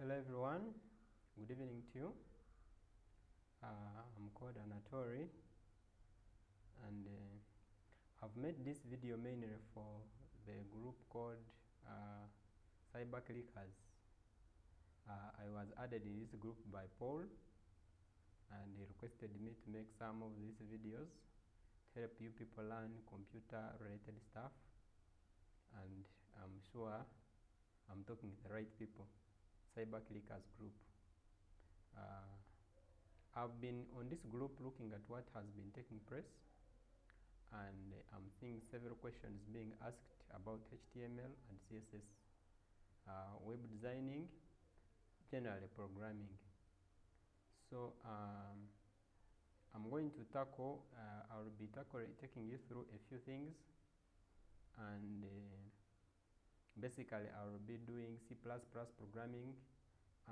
Hello everyone, good evening to you. I'm called Anatori, and I've made this video mainly for the group called Cyber Clickers. I was added in this group by Paul, and he requested me to make some of these videos to help you people learn computer related stuff, and I'm sure I'm talking to the right people. Cyber Clickers group. I've been on this group looking at what has been taking place, and I'm seeing several questions being asked about HTML and CSS, web designing, generally programming. So I'm going to tackle, I'll be taking you through a few things, and basically I will be doing C++ programming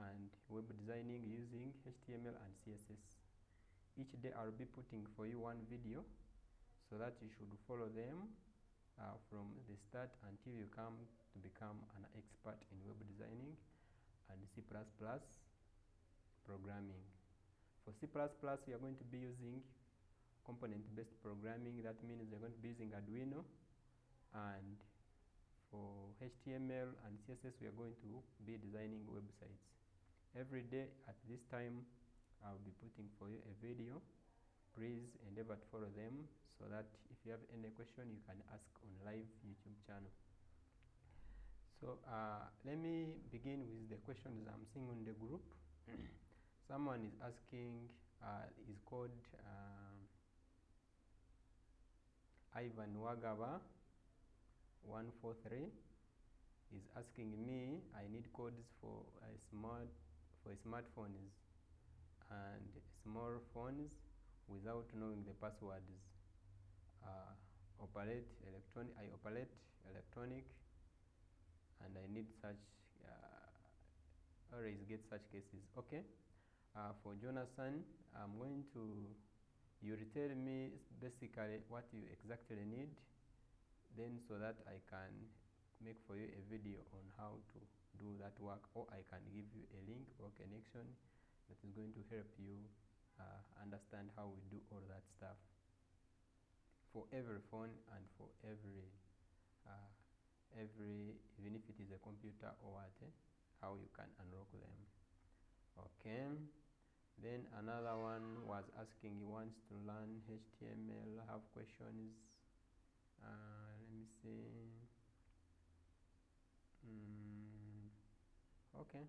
and web designing using HTML and CSS. Each day I'll be putting for you one video so that you should follow them from the start until you come to become an expert in web designing and C++ programming. For C++, we are going to be using component-based programming. That means you're going to be using Arduino, and for HTML and CSS, we are going to be designing websites. Every day at this time, I'll be putting for you a video. Please endeavor to follow them so that if you have any question, you can ask on live YouTube channel. So let me begin with the questions I'm seeing on the group. Someone is asking, is called Ivan Wagaba 143 is asking me, I need codes for smartphones and small phones without knowing the passwords. I operate electronic, and I need such always get such cases. Okay. For Jonathan, I'm going to, you will tell me basically what you exactly need, then so that I can make for you a video on how to do that work, or I can give you a link or connection that is going to help you understand how we do all that stuff for every phone and for every even if it is a computer or what, how you can unlock them. Okay. Then another one was asking, he wants to learn HTML, have questions. Let me see. Okay.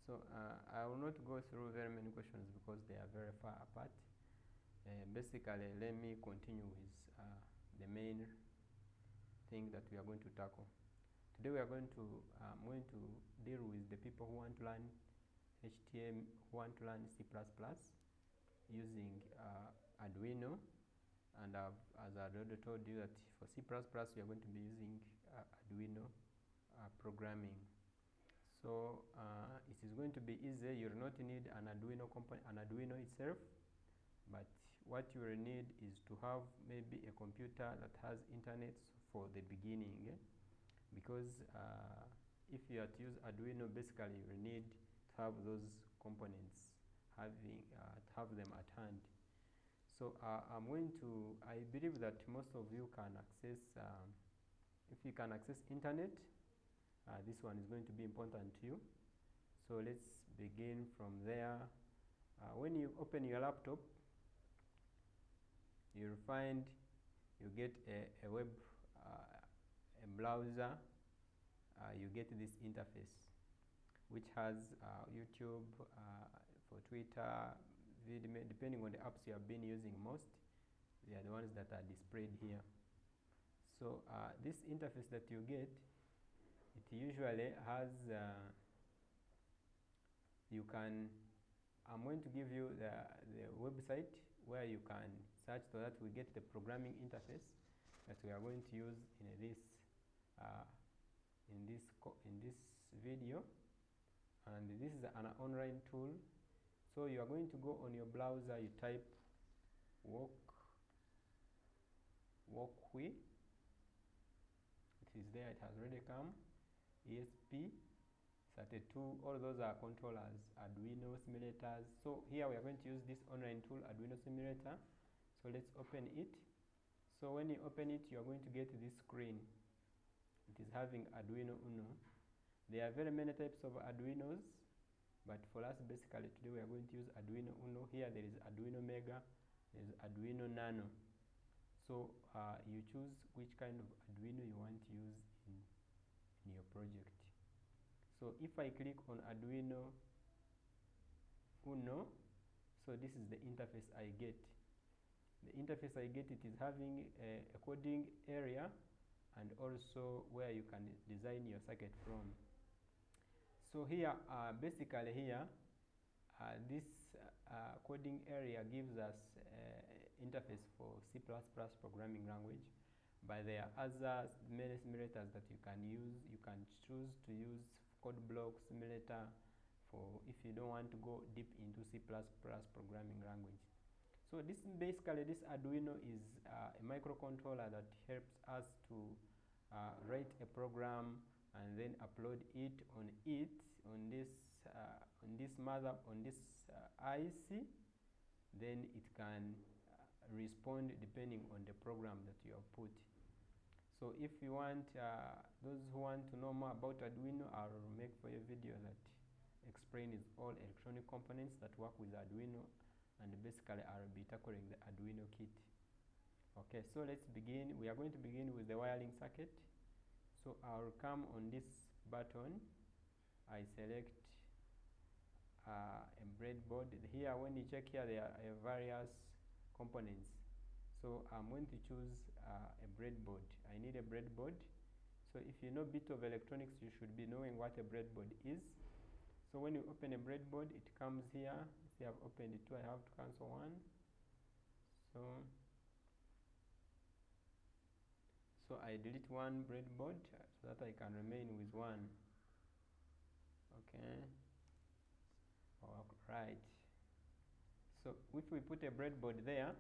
So I will not go through very many questions because they are very far apart. Basically, let me continue with the main thing that we are going to tackle. Today we are going to, I'm going to deal with the people who want to learn HTML, who want to learn C++ using Arduino. And as I already told you that for C++, we are going to be using Arduino programming. So it is going to be easy. You will not need an Arduino itself, but what you will need is to have maybe a computer that has internet for the beginning, because if you are to use Arduino, basically you will need to have those components, to have them at hand. So I'm going to, I believe that most of you can access, if you can access internet, this one is going to be important to you. So let's begin from there. When you open your laptop, you'll find you get a web, a browser, you get this interface which has YouTube, for Twitter, video, depending on the apps you have been using most, they are the ones that are displayed here. So this interface that you get, it usually has, you can, I'm going to give you the website where you can search so that we get the programming interface that we are going to use in this video. And this is an online tool. So you are going to go on your browser, you type wokwi. It is there, it has already come. ESP, it's at all those are controllers, Arduino simulators. So here we are going to use this online tool, Arduino simulator. So let's open it. So when you open it, you are going to get this screen. It is having Arduino Uno. There are very many types of Arduinos, but for us basically today we are going to use Arduino Uno. Here there is Arduino Mega, there is Arduino Nano. So you choose which kind of Arduino you want to use in your project. So if I click on Arduino Uno, so this is the interface I get. The interface I get, it is having a coding area and also where you can design your circuit from. So here, basically here, this coding area gives us interface for C++ programming language, but there are other many simulators that you can use. You can choose to use code block simulator for if you don't want to go deep into C++ programming language. So this basically, this Arduino is a microcontroller that helps us to write a program and then upload it on this IC. Then it can respond depending on the program that you have put. So if you want, those who want to know more about Arduino, I'll make for you a video that explains all electronic components that work with Arduino, and basically I'll be tackling the Arduino kit. Okay, so let's begin. We are going to begin with the wiring circuit. So I'll come on this button. I select a breadboard. Here, when you check here, there are various components. So I'm going to choose a breadboard. I need a breadboard. So if you know a bit of electronics, you should be knowing what a breadboard is. So when you open a breadboard, it comes here. See, I've opened it too. I have to cancel one. So I delete one breadboard so that I can remain with one. Okay. All right. So if we put a breadboard there,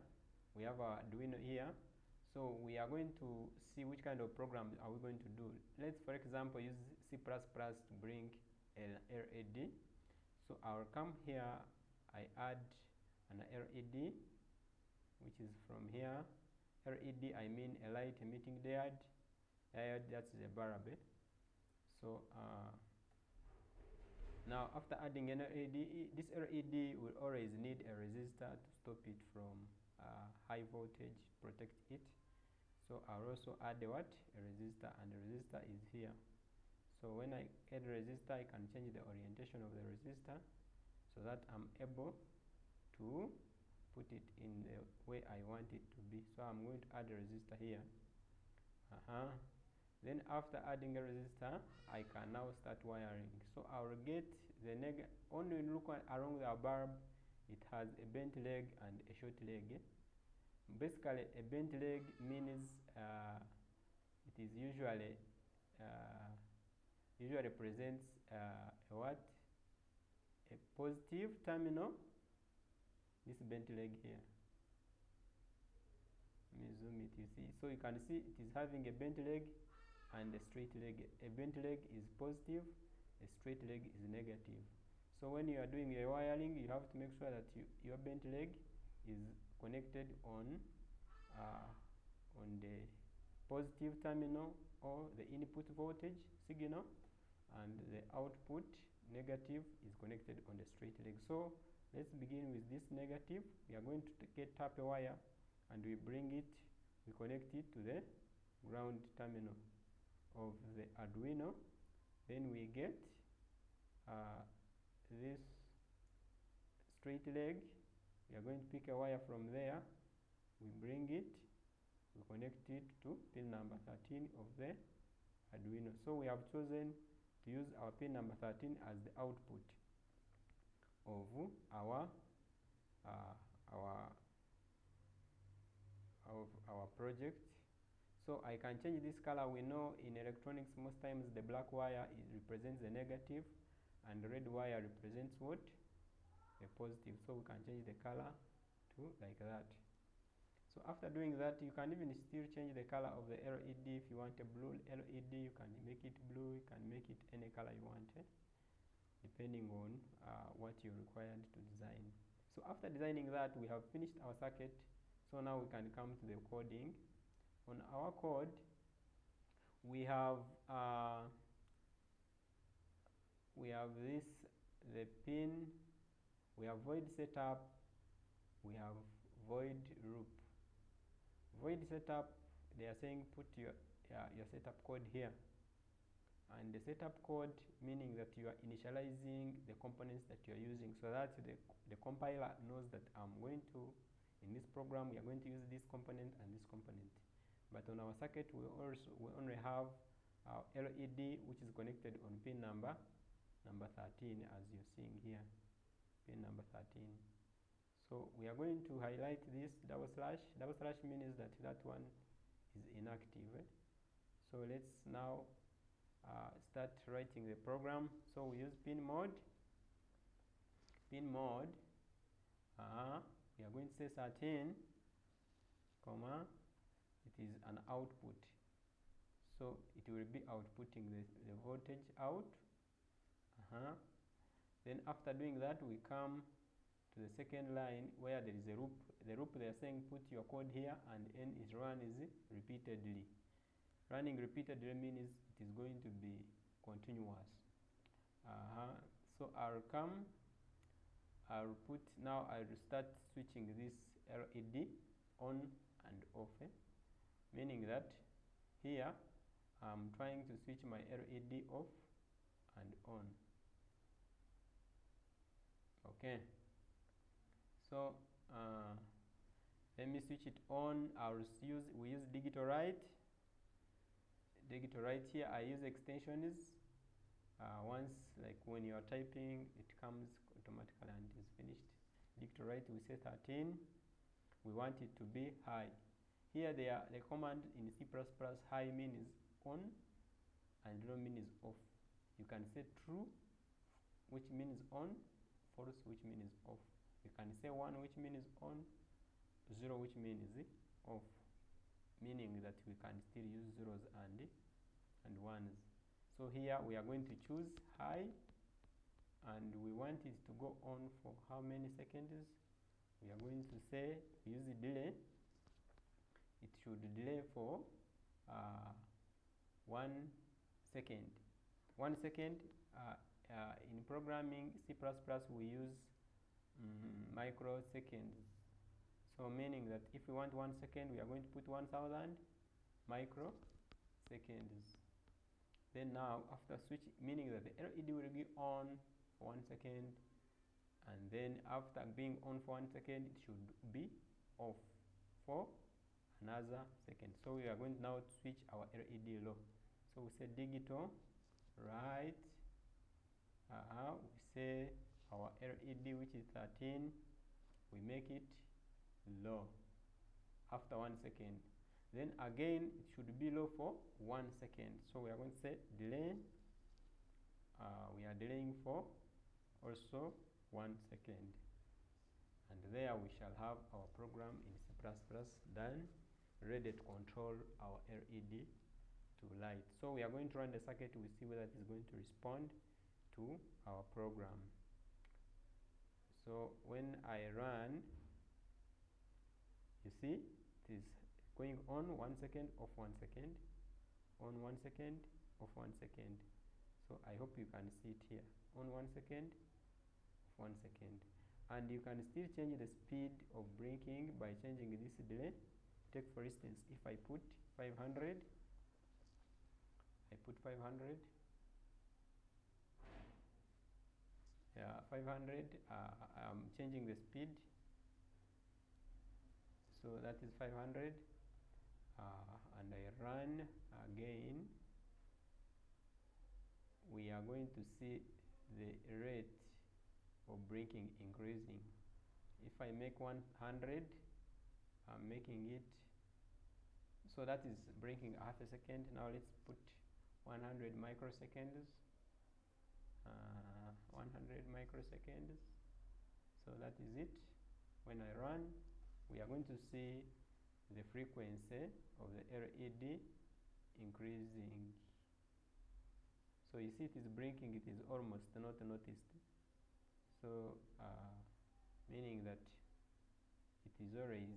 we have our Arduino here. So we are going to see which kind of program are we going to do. Let's, for example, use C++ to bring an LED. So I'll come here. I add an LED, which is from here. LED, I mean a light emitting diode. That's a variable. So now after adding an LED, this LED will always need a resistor to stop it from high voltage, protect it. So I'll also add a resistor, and the resistor is here. So when I add a resistor, I can change the orientation of the resistor so that I'm able to put it in the way I want it to be. So I'm going to add a resistor here. Then after adding a resistor, I can now start wiring. So I'll get the only look along the bulb, it has a bent leg and a short leg. Basically, a bent leg means it is usually presents a positive terminal. This bent leg here. Let me zoom it, you see. So you can see it is having a bent leg and a straight leg. A bent leg is positive, a straight leg is negative. So when you are doing your wiring, you have to make sure that your bent leg is connected on the positive terminal or the input voltage signal, and the output negative is connected on the straight leg. So let's begin with this negative. We are going to tap a wire and we connect it to the ground terminal of the Arduino. Then we get this straight leg. We are going to pick a wire from there. We bring it, we connect it to pin number 13 of the Arduino. So we have chosen to use our pin number 13 as the output of our project. So I can change this color. We know in electronics most times the black wire represents the negative and the red wire represents what? The positive. So we can change the color to like that. So after doing that, you can even still change the color of the LED. If you want a blue LED, you can make it blue. You can make it any color you want. depending on what you're required to design. So after designing that, we have finished our circuit. So now we can come to the coding. On our code, we have this, the pin, we have void setup, we have void loop. Void setup, they are saying put your setup code here, and the setup code meaning that you are initializing the components that you are using, so that the compiler knows that I'm going to, in this program, we are going to use this component and this component. But on our circuit, we only have our LED, which is connected on pin number 13, as you're seeing here, pin number 13. So we are going to highlight this double slash. Double slash means that that one is inactive. So let's now start writing the program. So we use pin mode. Pin mode. We are going to say 13, comma, it is an output. So it will be outputting the voltage out. Then after doing that, we come to the second line where there is a loop. The loop, they are saying put your code here, and n is run repeatedly. Running repeatedly means it is going to be continuous. So I'll start switching this LED on and off, meaning that here I'm trying to switch my LED off and on. Okay, so let me switch it on. We use digital write. Digital write here, I use extensions. Once, like when you are typing, it comes automatically and is finished. Digital write, we say 13. We want it to be high. Here the command in C++, high means on and low means off. You can say true, which means on, false, which means off. You can say 1, which means on, 0, which means off, meaning that we can still use zeros and ones. So here we are going to choose high, and we want it to go on for how many seconds? We are going to say, we use the delay. It should delay for 1 second. 1 second. In programming C++, we use microseconds. So meaning that if we want 1 second, we are going to put 1000 microseconds. Then now after switch, meaning that the LED will be on for 1 second, and then after being on for 1 second, it should be off for another second. So we are going to now switch our LED low. So we say digital write. We say our LED, which is 13, we make it low after 1 second. Then again, it should be low for 1 second. So we are going to say delay. We are delaying for also 1 second. And there we shall have our program in C++ done, ready to control our LED to light. So we are going to run the circuit. We see whether it is going to respond to our program. So when I run, you see it is going on 1 second, off 1 second, on 1 second, off 1 second. So I hope you can see it here, on 1 second, off 1 second. And you can still change the speed of blinking by changing this delay. Take for instance, if I put 500, I put 500. Yeah, 500. I'm changing the speed. So that is 500. And I run again. We are going to see the rate of blinking increasing. If I make 100, I'm making it, so that is blinking half a second. Now let's put 100 microseconds. 100 microseconds. So that is it. When I run, we are going to see the frequency of the LED increasing. So you see it is blinking, it is almost not noticed. So meaning that it is always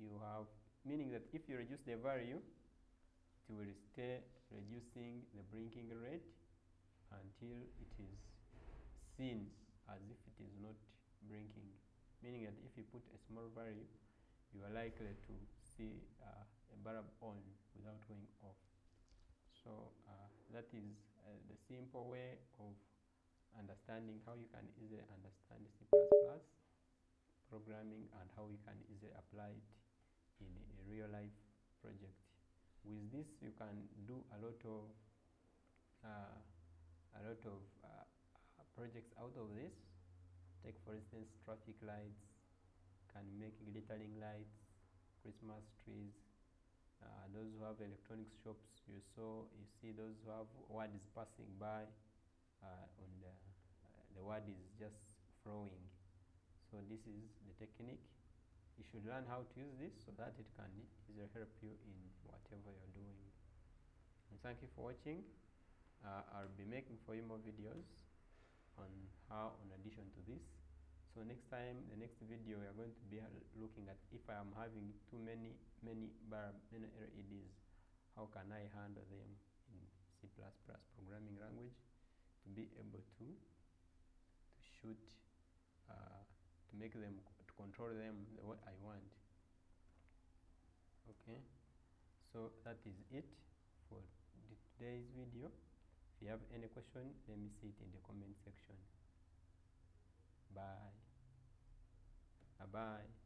you have, meaning that if you reduce the value, it will stay reducing the blinking rate until it is seen as if it is not blinking. Meaning that if you put a small value, you are likely to see a bulb on without going off. So that is the simple way of understanding how you can easily understand C++ programming and how you can easily apply it in a real life project. With this, you can do a lot of projects out of this. Take for instance traffic lights, can make glittering lights, Christmas trees. Those who have electronics shops, you see those who have words passing by, on the word is just flowing. So this is the technique. You should learn how to use this so that it can easily help you in whatever you're doing. And thank you for watching. I'll be making for you more videos on how, in addition to this. So next time, the next video, we are going to be looking at if I am having too many LEDs, how can I handle them in C++ programming language to be able to shoot, to make them, to control them the way I want. Okay, so that is it for today's video. If you have any question, let me see it in the comment section. Bye. Bye.